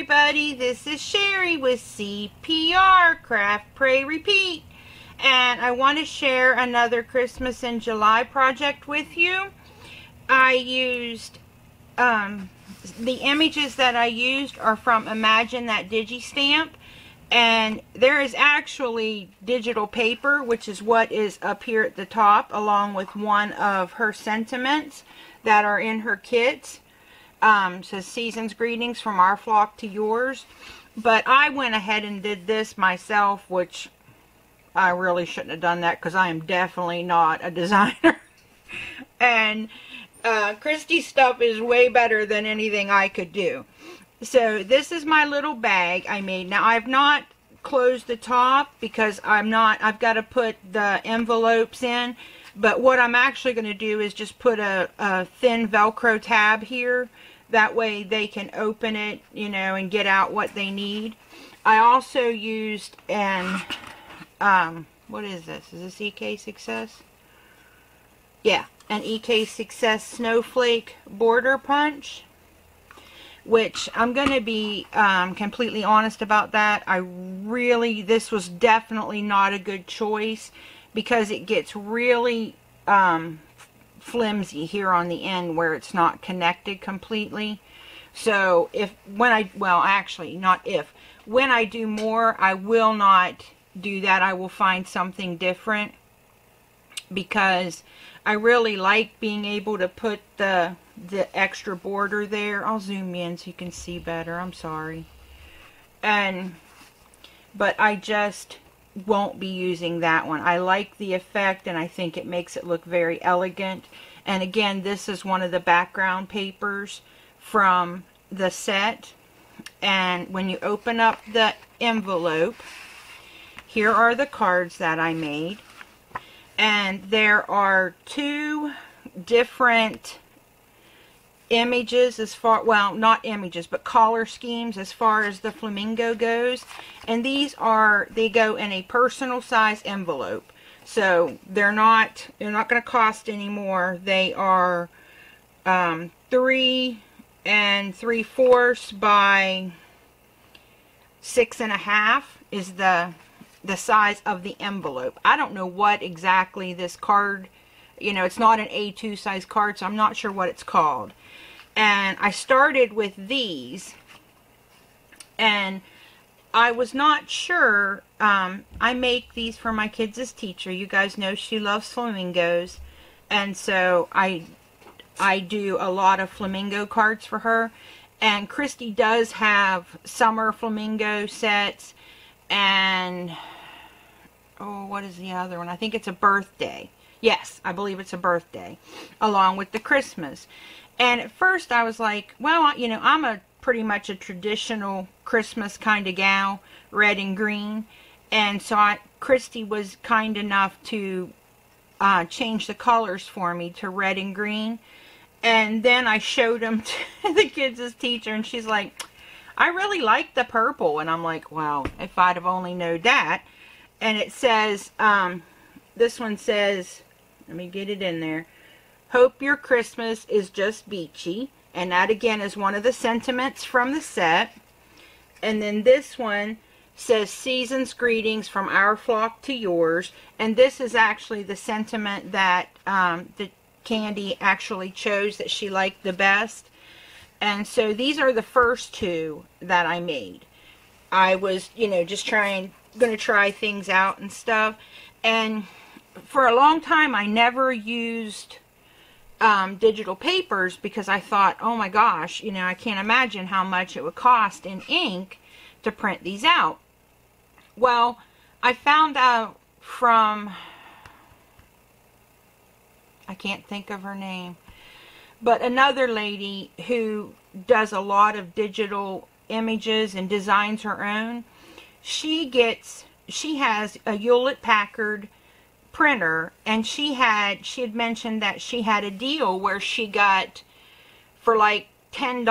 everybody, this is Sherry with CPR, Craft, Pray, Repeat, and I want to share another Christmas in July project with you. I used, the images that I used are from Imagine That Digistamp, and there is actually digital paper, which is what is up here at the top, along with one of her sentiments that are in her kit. Says Season's Greetings from Our Flock to Yours. But I went ahead and did this myself, which I really shouldn't have done that because I am definitely not a designer. And Christy's stuff is way better than anything I could do. So this is my little bag I made. Now I've not closed the top because I've got to put the envelopes in. But what I'm actually going to do is just put a thin Velcro tab here. That way they can open it, you know, and get out what they need. I also used an, what is this? Is this EK Success? Yeah, an EK Success Snowflake Border Punch. Which I'm going to be completely honest about that. This was definitely not a good choice because it gets really flimsy here on the end where it's not connected completely. So when I do more, I will not do that. I will find something different because I really like being able to put the extra border there. I'll zoom in so you can see better. I'm sorry. But I just won't be using that one. I like the effect and I think it makes it look very elegant. And again, this is one of the background papers from the set. And when you open up the envelope, here are the cards that I made. And there are two different images as far, well, not images, but color schemes as far as the flamingo goes. And these they go in a personal size envelope. So they're not going to cost any more. They are 3 3/4 by 6.5 is the size of the envelope. I don't know what exactly this card, you know, it's not an A2 size card, so I'm not sure what it's called. And I started with these, and I was not sure. I make these for my kids' teacher. You guys know she loves flamingos, and so I do a lot of flamingo cards for her. And Christy does have summer flamingo sets, and oh, what is the other one? I think it's a birthday. Yes, I believe it's a birthday, along with the Christmas. And at first I was like, well, you know, I'm pretty much a traditional Christmas kind of gal, red and green. And so Christy was kind enough to change the colors for me to red and green. And then I showed them to the kids' teacher, and she's like, I really like the purple. And I'm like, well, if I'd have only known that. And it says, this one says, let me get it in there. Hope your Christmas is just beachy. And that again is one of the sentiments from the set. And then this one says Season's Greetings from Our Flock to Yours. And this is actually the sentiment that the Candy actually chose that she liked the best. And so these are the first two that I made. I was, you know, just going to try things out and stuff. And for a long time I never used digital papers because I thought, oh my gosh, you know, I can't imagine how much it would cost in ink to print these out. Well, I found out from, I can't think of her name, but another lady who does a lot of digital images and designs her own. She has a Hewlett-Packard printer, and she had mentioned that she had a deal where she got, for like $10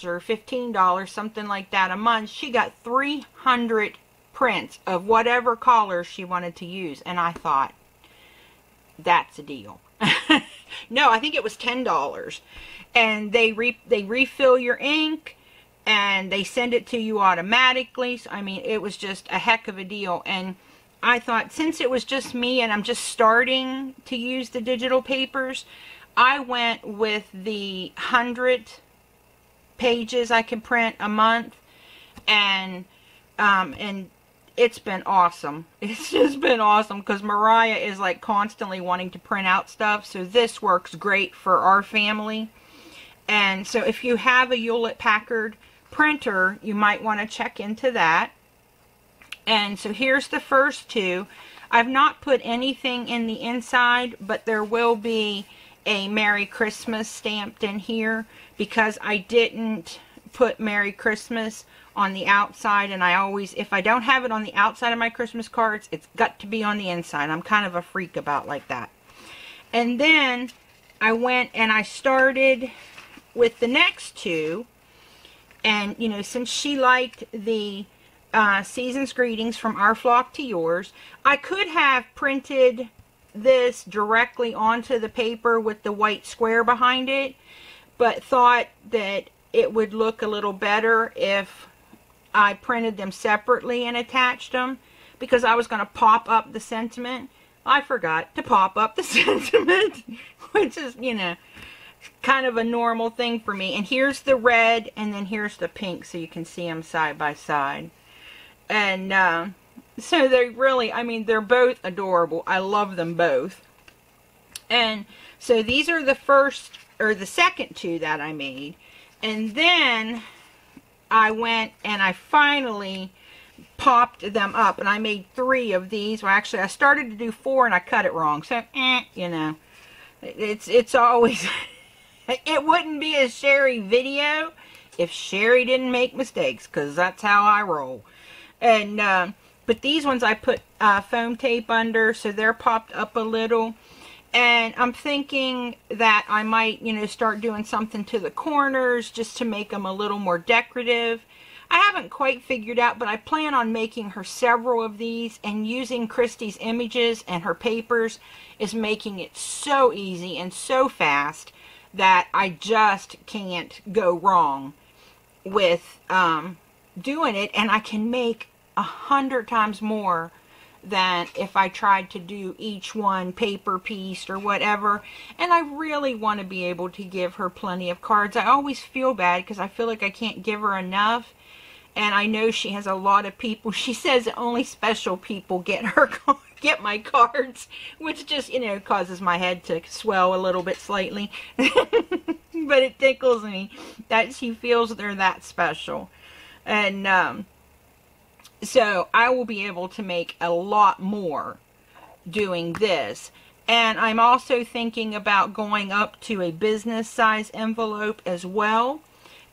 or $15, something like that a month, she got 300 prints of whatever colors she wanted to use. And I thought, that's a deal. No, I think it was $10. And they refill your ink. and they send it to you automatically. So, I mean, it was just a heck of a deal. And I thought, since it was just me and I'm just starting to use the digital papers, I went with the 100 pages I can print a month, and it's been awesome. It's just been awesome, because Mariah is like constantly wanting to print out stuff, so this works great for our family. And so if you have a Hewlett-Packard printer, you might want to check into that. And so here's the first two. I've not put anything in the inside, but there will be a Merry Christmas stamped in here, because I didn't put Merry Christmas on the outside, and I always, if I don't have it on the outside of my Christmas cards, it's got to be on the inside. I'm kind of a freak about like that. And then I went and I started with the next two, and you know, since she liked the Season's Greetings from Our Flock to Yours, I could have printed this directly onto the paper with the white square behind it, but thought that it would look a little better if I printed them separately and attached them, because I was going to pop up the sentiment. I forgot to pop up the sentiment, which is, you know, kind of a normal thing for me. And here's the red, and then here's the pink, so you can see them side by side. And so they really, I mean, they're both adorable. I love them both. And so these are the first, or the second two that I made. And then I went and I finally popped them up, and I made 3 of these. Well, actually, I started to do 4 and I cut it wrong. So, you know, it's always, it wouldn't be a Sherry video if Sherry didn't make mistakes, because that's how I roll. And, but these ones I put foam tape under, so they're popped up a little. And I'm thinking that I might, you know, start doing something to the corners just to make them a little more decorative. I haven't quite figured out, but I plan on making her several of these, and using Christy's images and her papers is making it so easy and so fast that I just can't go wrong with doing it. And I can make 100 times more than if I tried to do each one paper pieced or whatever. And I really want to be able to give her plenty of cards. I always feel bad because I feel like I can't give her enough, and I know she has a lot of people. She says only special people get get my cards, which just, you know, causes my head to swell a little bit slightly. But it tickles me that she feels they're that special. And so I will be able to make a lot more doing this. And I'm also thinking about going up to a business size envelope as well.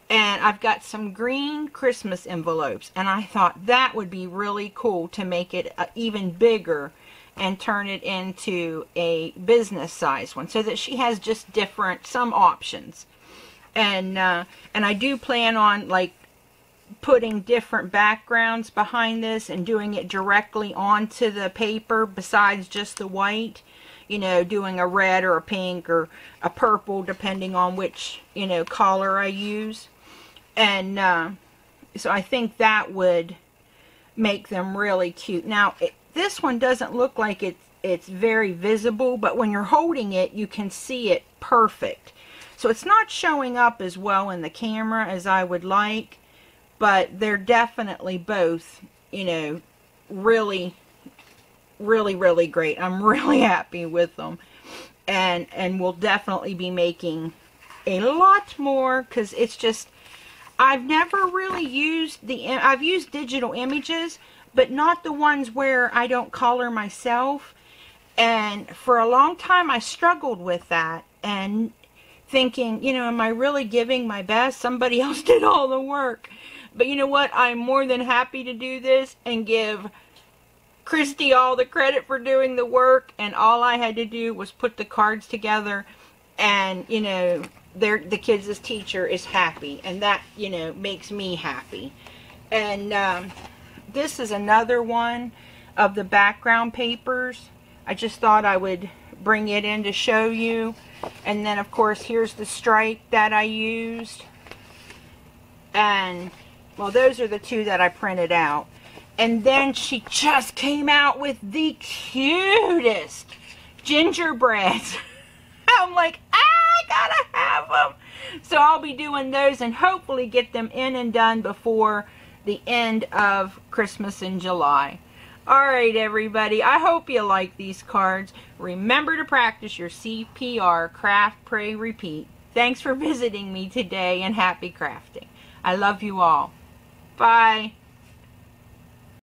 And I've got some green Christmas envelopes, and I thought that would be really cool to make it even bigger and turn it into a business size one, so that she has just some options. And I do plan on like putting different backgrounds behind this and doing it directly onto the paper besides just the white, you know, doing a red or a pink or a purple depending on which, you know, color I use. And so I think that would make them really cute. Now this one doesn't look like it's very visible, but when you're holding it you can see it perfect. So it's not showing up as well in the camera as I would like, but they're definitely both, you know, really, really, really great. I'm really happy with them. And we'll definitely be making a lot more, because it's just, I've never really used I've used digital images, but not the ones where I don't color myself. And for a long time I struggled with that, and thinking, you know, am I really giving my best? Somebody else did all the work. But you know what? I'm more than happy to do this and give Christy all the credit for doing the work. And all I had to do was put the cards together, and, you know, the kids' teacher is happy. And that, you know, makes me happy. And this is another one of the background papers. I just thought I would bring it in to show you. And then, of course, here's the stripe that I used. And, well, those are the two that I printed out. And then she just came out with the cutest gingerbreads. I'm like, I gotta have them. So I'll be doing those and hopefully get them in and done before the end of Christmas in July. Alright everybody, I hope you like these cards. Remember to practice your CPR, craft, pray, repeat. Thanks for visiting me today and happy crafting. I love you all. Bye.